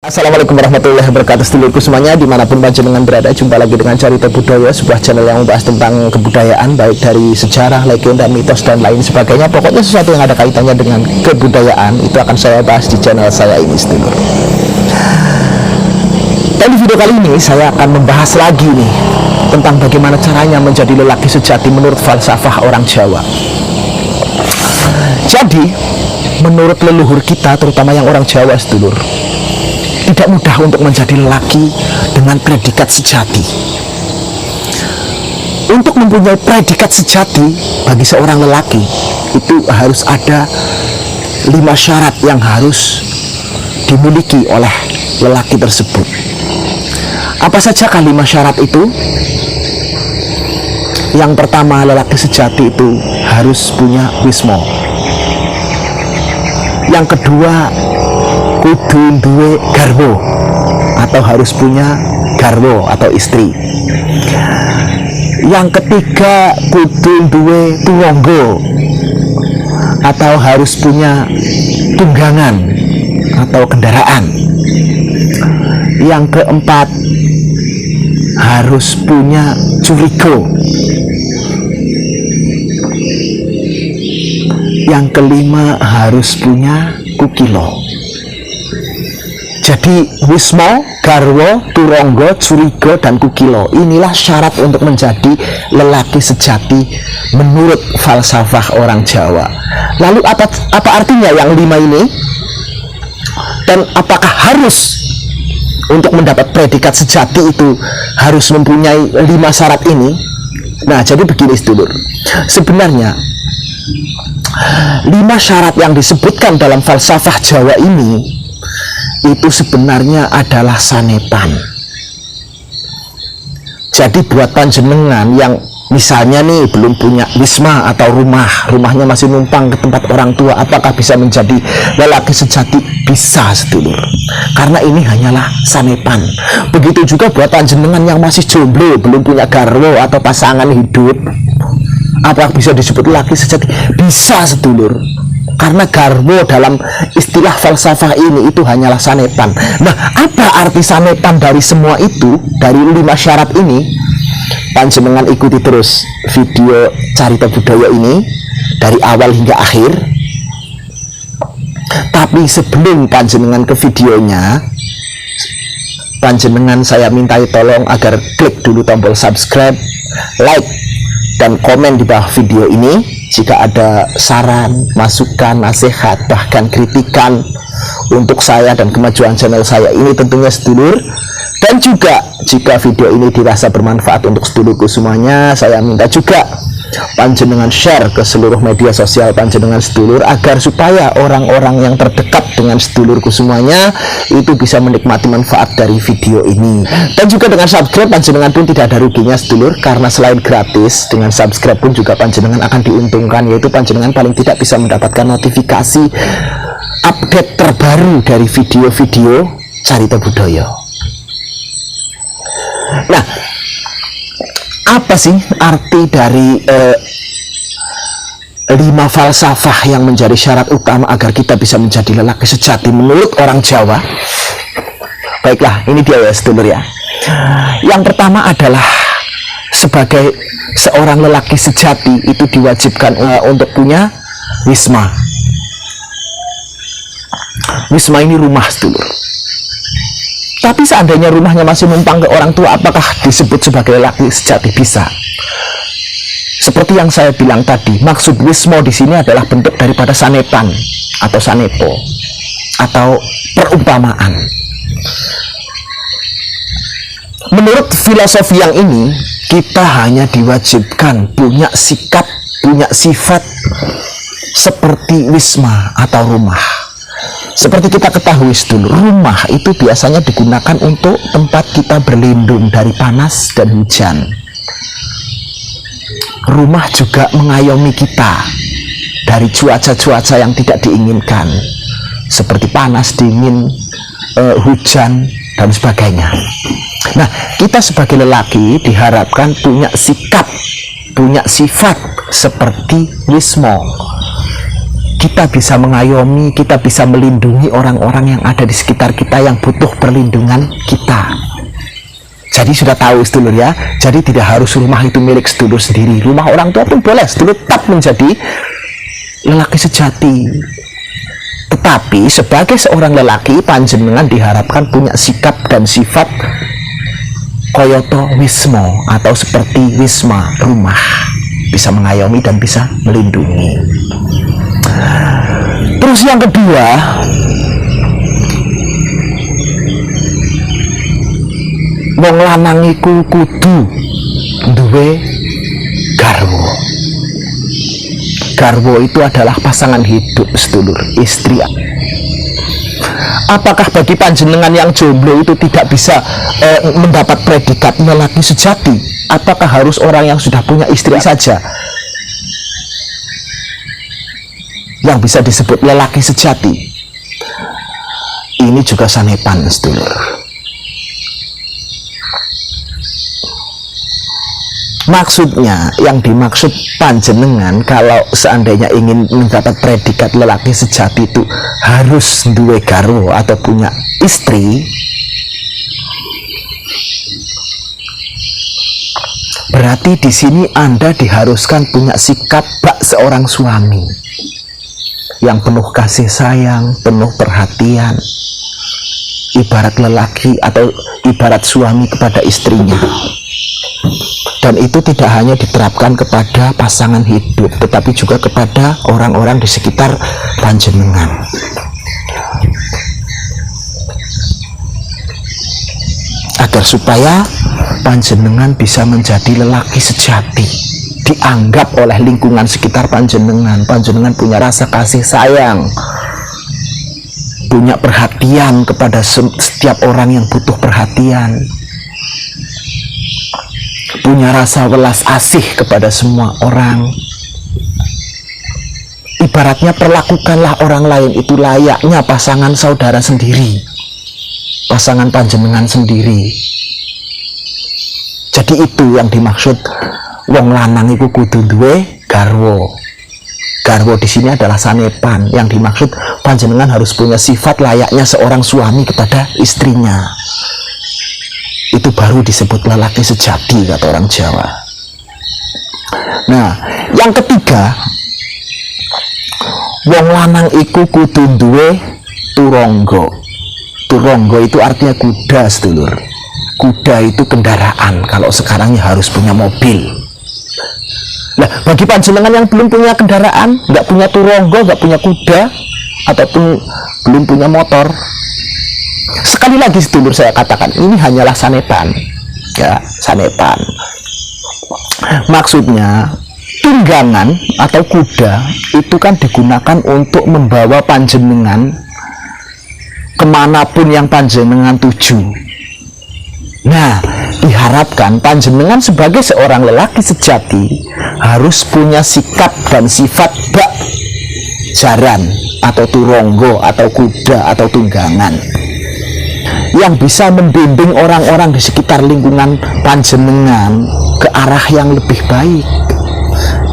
Assalamualaikum warahmatullahi wabarakatuh, sedulurku semuanya dimanapun panjenengan berada. Jumpa lagi dengan Carita Budaya, sebuah channel yang membahas tentang kebudayaan, baik dari sejarah, legenda, mitos, dan lain sebagainya. Pokoknya sesuatu yang ada kaitannya dengan kebudayaan itu akan saya bahas di channel saya ini, sedulur. Dan di video kali ini saya akan membahas lagi nih tentang bagaimana caranya menjadi lelaki sejati menurut falsafah orang Jawa. Jadi menurut leluhur kita, terutama yang orang Jawa, sedulur, tidak mudah untuk menjadi lelaki dengan predikat sejati. Untuk mempunyai predikat sejati bagi seorang lelaki itu harus ada 5 syarat yang harus dimiliki oleh lelaki tersebut. Apa sajakah 5 syarat itu? Yang pertama, lelaki sejati itu harus punya wismo. Yang kedua, kudu duwe garwo atau harus punya garwo atau istri. Yang ketiga, kudu duwe turonggo atau harus punya tunggangan atau kendaraan. Yang keempat, harus punya curigo. Yang kelima, harus punya kukilo. Jadi wismo, garwo, turonggo, curigo, dan kukilo, inilah syarat untuk menjadi lelaki sejati menurut falsafah orang Jawa. Lalu apa artinya yang 5 ini? Dan apakah harus untuk mendapat predikat sejati itu harus mempunyai 5 syarat ini? Nah, jadi begini, sedulur. Sebenarnya 5 syarat yang disebutkan dalam falsafah Jawa ini itu sebenarnya adalah sanepan. Jadi buat panjenengan yang misalnya nih belum punya wisma atau rumahnya masih numpang ke tempat orang tua, apakah bisa menjadi lelaki sejati? Bisa, sedulur, karena ini hanyalah sanepan. Begitu juga buat panjenengan yang masih jomblo, belum punya garwo atau pasangan hidup, apakah bisa disebut lelaki sejati? Bisa, sedulur, karena garwo dalam istilah falsafah ini itu hanyalah sanepan. Nah, apa arti sanepan dari semua itu, dari 5 syarat ini? Panjenengan ikuti terus video Carita Budaya ini dari awal hingga akhir. Tapi sebelum panjenengan ke videonya, panjenengan saya mintai tolong agar klik dulu tombol subscribe, like, dan komen di bawah video ini jika ada saran, masukan, nasihat, bahkan kritikan untuk saya dan kemajuan channel saya ini tentunya, sedulur. Dan juga jika video ini dirasa bermanfaat untuk sedulurku semuanya, saya minta juga panjenengan share ke seluruh media sosial panjenengan, sedulur, agar supaya orang-orang yang terdekat dengan sedulurku semuanya itu bisa menikmati manfaat dari video ini. Dan juga dengan subscribe panjenengan pun tidak ada ruginya, sedulur, karena selain gratis, dengan subscribe pun juga panjenengan akan diuntungkan, yaitu panjenengan paling tidak bisa mendapatkan notifikasi update terbaru dari video-video Carita Budaya. Nah, apa sih arti dari 5 falsafah yang menjadi syarat utama agar kita bisa menjadi lelaki sejati menurut orang Jawa? Baiklah, ini dia ya, sedulur ya. Yang pertama adalah sebagai seorang lelaki sejati itu diwajibkan untuk punya wisma. Wisma ini rumah, sedulur. Tapi seandainya rumahnya masih numpang ke orang tua, apakah disebut sebagai lelaki sejati? Bisa. Seperti yang saya bilang tadi, maksud wismo di sini adalah bentuk daripada sanepan atau sanepo atau perumpamaan. Menurut filosofi yang ini, kita hanya diwajibkan punya sikap, punya sifat seperti wisma atau rumah. Seperti kita ketahui, sedulur, rumah itu biasanya digunakan untuk tempat kita berlindung dari panas dan hujan. Rumah juga mengayomi kita dari cuaca-cuaca yang tidak diinginkan, seperti panas, dingin, hujan, dan sebagainya. Nah, kita sebagai lelaki diharapkan punya sikap, punya sifat seperti wismo. kita bisa mengayomi, kita bisa melindungi orang-orang yang ada di sekitar kita yang butuh perlindungan kita. Jadi sudah tahu sedulur ya, jadi tidak harus rumah itu milik sedulur sendiri. Rumah orang tua pun boleh sedulur tetap menjadi lelaki sejati. Tetapi sebagai seorang lelaki, panjenengan diharapkan punya sikap dan sifat koyoto wismo, atau seperti wisma rumah, bisa mengayomi dan bisa melindungi. Terus yang kedua, wong lanang iku kudu duwe garwo. Garwo itu adalah pasangan hidup sedulur, istri. Apakah bagi panjenengan yang jomblo itu tidak bisa mendapat predikat lelaki sejati? Apakah harus orang yang sudah punya istri saja yang bisa disebut lelaki sejati? Ini juga sanepan sedulur. Maksudnya, yang dimaksud panjenengan kalau seandainya ingin mendapat predikat lelaki sejati itu harus duwe garwo atau punya istri, berarti di sini Anda diharuskan punya sikap bak seorang suami yang penuh kasih sayang, penuh perhatian, ibarat lelaki atau ibarat suami kepada istrinya. Dan itu tidak hanya diterapkan kepada pasangan hidup, tetapi juga kepada orang-orang di sekitar panjenengan. Agar supaya panjenengan bisa menjadi lelaki sejati, dianggap oleh lingkungan sekitar panjenengan. Panjenengan punya rasa kasih sayang, punya perhatian kepada setiap orang yang butuh perhatian, punya rasa welas asih kepada semua orang. Ibaratnya perlakukanlah orang lain itu layaknya pasangan saudara sendiri, pasangan panjenengan sendiri. Jadi itu yang dimaksud wong lanang iku kudu duwe garwo. Garwo di sini adalah sanepan. Yang dimaksud panjenengan harus punya sifat layaknya seorang suami kepada istrinya. Itu baru disebut lelaki sejati, kata orang Jawa. Nah, yang ketiga, wong lanang iku kudu duwe turonggo. Turonggo itu artinya kuda, sedulur. Kuda itu kendaraan. Kalau sekarang ya harus punya mobil. Nah, bagi panjenengan yang belum punya kendaraan, nggak punya turonggo, nggak punya kuda, ataupun belum punya motor, sekali lagi sedulur saya katakan, ini hanyalah sanepan, ya, sanepan. Maksudnya tunggangan atau kuda itu kan digunakan untuk membawa panjenengan kemanapun yang panjenengan tuju. Nah, diharapkan panjenengan sebagai seorang lelaki sejati harus punya sikap dan sifat bak jaran atau turonggo atau kuda atau tunggangan yang bisa membimbing orang-orang di sekitar lingkungan panjenengan ke arah yang lebih baik,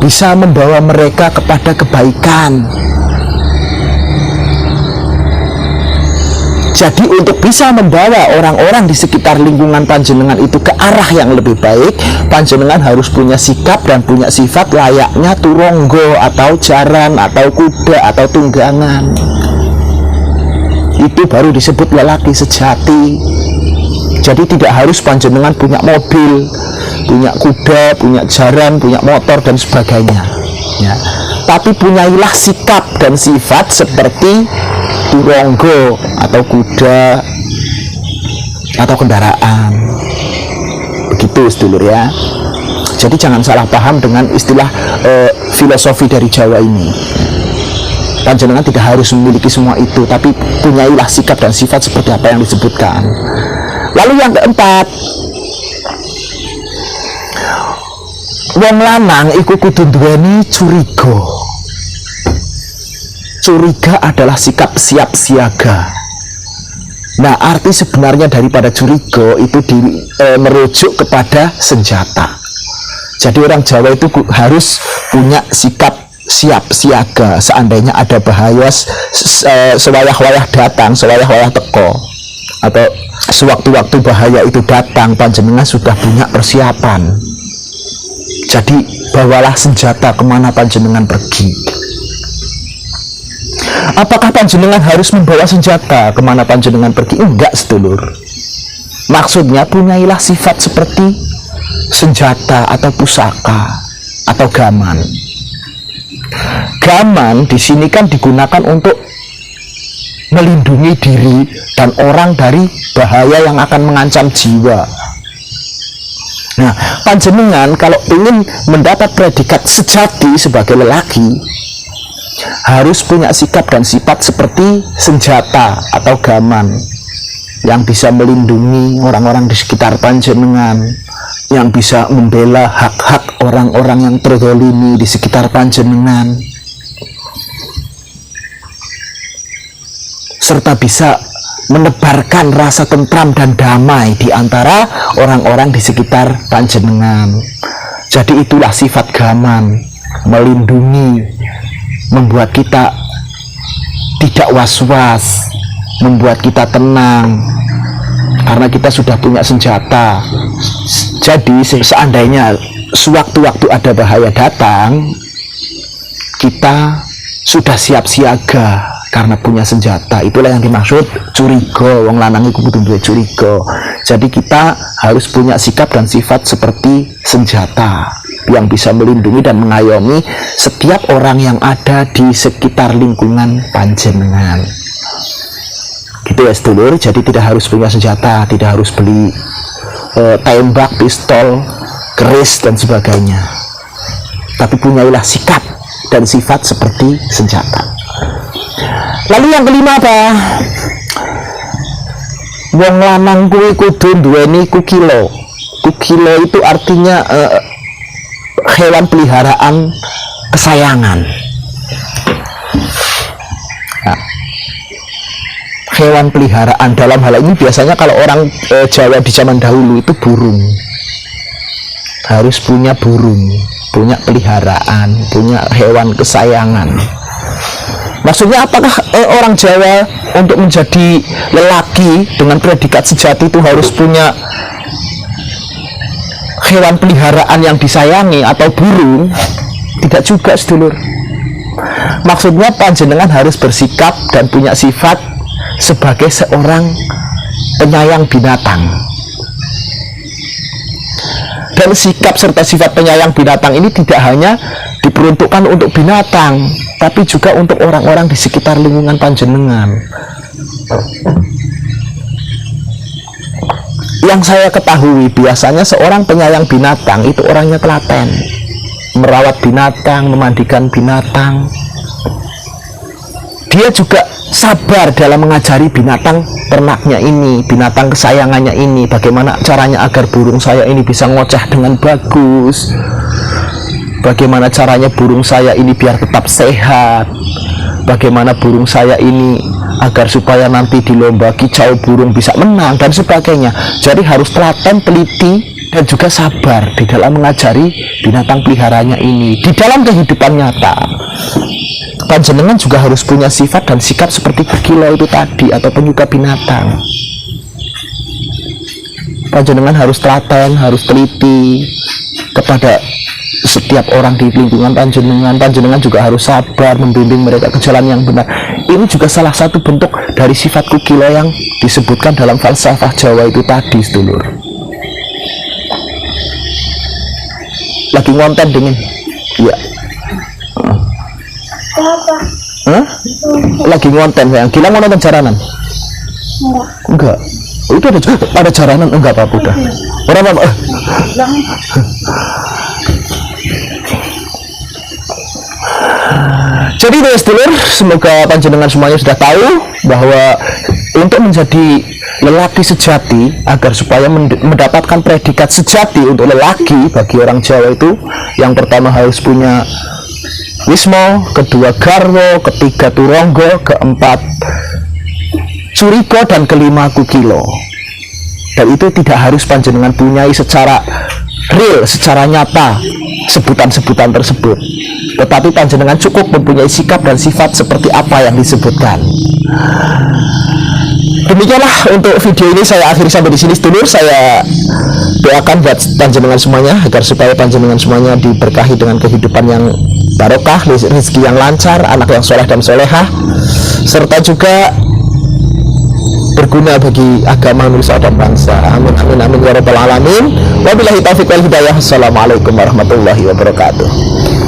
bisa membawa mereka kepada kebaikan. Jadi untuk bisa membawa orang-orang di sekitar lingkungan panjenengan itu ke arah yang lebih baik, panjenengan harus punya sikap dan punya sifat layaknya turonggo atau jaran atau kuda atau tunggangan. Itu baru disebut lelaki sejati. Jadi tidak harus panjenengan punya mobil, punya kuda, punya jaran, punya motor dan sebagainya, ya. Tapi punyailah sikap dan sifat seperti turonggo atau kuda atau kendaraan. Begitu sedulur ya. Jadi jangan salah paham dengan istilah filosofi dari Jawa ini. Panjenengan tidak harus memiliki semua itu, tapi punyailah sikap dan sifat seperti apa yang disebutkan. Lalu yang keempat, wong lanang iku kudu duweni curiga. Curiga adalah sikap siap siaga. Nah, arti sebenarnya daripada curiga itu merujuk kepada senjata. Jadi orang Jawa itu harus punya sikap siap siaga seandainya ada bahaya sewayah-wayah datang, sewayah-wayah teko, atau sewaktu-waktu bahaya itu datang, panjenengan sudah punya persiapan. Jadi bawalah senjata kemana panjenengan pergi. Apakah panjenengan harus membawa senjata kemana panjenengan pergi? Enggak, sedulur. Maksudnya punyailah sifat seperti senjata atau pusaka atau gaman. Gaman di sini kan digunakan untuk melindungi diri dan orang dari bahaya yang akan mengancam jiwa. Nah, panjenengan kalau ingin mendapat predikat sejati sebagai lelaki, harus punya sikap dan sifat seperti senjata atau gaman yang bisa melindungi orang-orang di sekitar panjenengan, yang bisa membela hak-hak orang-orang yang terzalimi di sekitar panjenengan, serta bisa menebarkan rasa tentram dan damai di antara orang-orang di sekitar panjenengan. Jadi itulah sifat gaman, melindungi, membuat kita tidak was-was, membuat kita tenang, karena kita sudah punya senjata. Jadi seandainya sewaktu-waktu ada bahaya datang, kita sudah siap siaga karena punya senjata. Itulah yang dimaksud curiga. Wong lanang iku kudu duwe curiga. Jadi kita harus punya sikap dan sifat seperti senjata yang bisa melindungi dan mengayomi setiap orang yang ada di sekitar lingkungan panjenengan. Gitu ya sedulur. Jadi tidak harus punya senjata, tidak harus beli tembak, pistol, keris dan sebagainya, tapi punyailah sikap dan sifat seperti senjata. Lalu yang kelima apa? Wong lanang kuwi kudu duweni kukilo. Kukilo itu artinya hewan peliharaan kesayangan. Nah, hewan peliharaan dalam hal ini biasanya kalau orang Jawa di zaman dahulu itu burung. Harus punya burung, punya peliharaan, punya hewan kesayangan. Maksudnya apakah orang Jawa untuk menjadi lelaki dengan predikat sejati itu harus punya hewan peliharaan yang disayangi atau burung? Tidak juga, sedulur. Maksudnya panjenengan harus bersikap dan punya sifat sebagai seorang penyayang binatang. Dan sikap serta sifat penyayang binatang ini tidak hanya diperuntukkan untuk binatang, tapi juga untuk orang-orang di sekitar lingkungan panjenengan. Yang saya ketahui biasanya seorang penyayang binatang itu orangnya telaten, merawat binatang, memandikan binatang. Dia juga sabar dalam mengajari binatang ternaknya ini, binatang kesayangannya ini, bagaimana caranya agar burung saya ini bisa ngoceh dengan bagus, bagaimana caranya burung saya ini biar tetap sehat, bagaimana burung saya ini agar supaya nanti di lomba kicau burung bisa menang dan sebagainya. Jadi harus telaten, teliti, dan juga sabar di dalam mengajari binatang peliharanya ini di dalam kehidupan nyata. Panjenengan juga harus punya sifat dan sikap seperti kukilo itu tadi, atau penyuka binatang. Panjenengan harus telaten, harus teliti kepada setiap orang di lingkungan panjenengan. Panjenengan juga harus sabar membimbing mereka ke jalan yang benar. Ini juga salah satu bentuk dari sifat kukilo yang disebutkan dalam falsafah Jawa itu tadi, sedulur. Lagi ngonten dingin? Iya. Apa? Hah? Lagi ngonten sayang. Gila mau nonton jaranan? Enggak. Oh, itu ada jaranan? Enggak apa-apa udah. Orang apa? Jadi guys, dulur, semoga panjenengan semuanya sudah tahu bahwa untuk menjadi lelaki sejati, agar supaya mendapatkan predikat sejati untuk lelaki bagi orang Jawa itu, yang pertama harus punya wismo, kedua garwo, ketiga turonggo, keempat curiga, dan kelima kukilo. Dan itu tidak harus panjenengan punyai secara real, secara nyata, sebutan-sebutan tersebut, tetapi panjenengan cukup mempunyai sikap dan sifat seperti apa yang disebutkan. Demikianlah untuk video ini, saya akhiri sampai di sini sedulur. Saya doakan buat panjenengan semuanya agar supaya panjenengan semuanya diberkahi dengan kehidupan yang barokah, rezeki yang lancar, anak yang soleh dan solehah, serta juga berguna bagi agama, nusa dan bangsa. Amin amin amin ya rabbal alamin. Wabillahi taufiq wal hidayah. Assalamualaikum warahmatullahi wabarakatuh.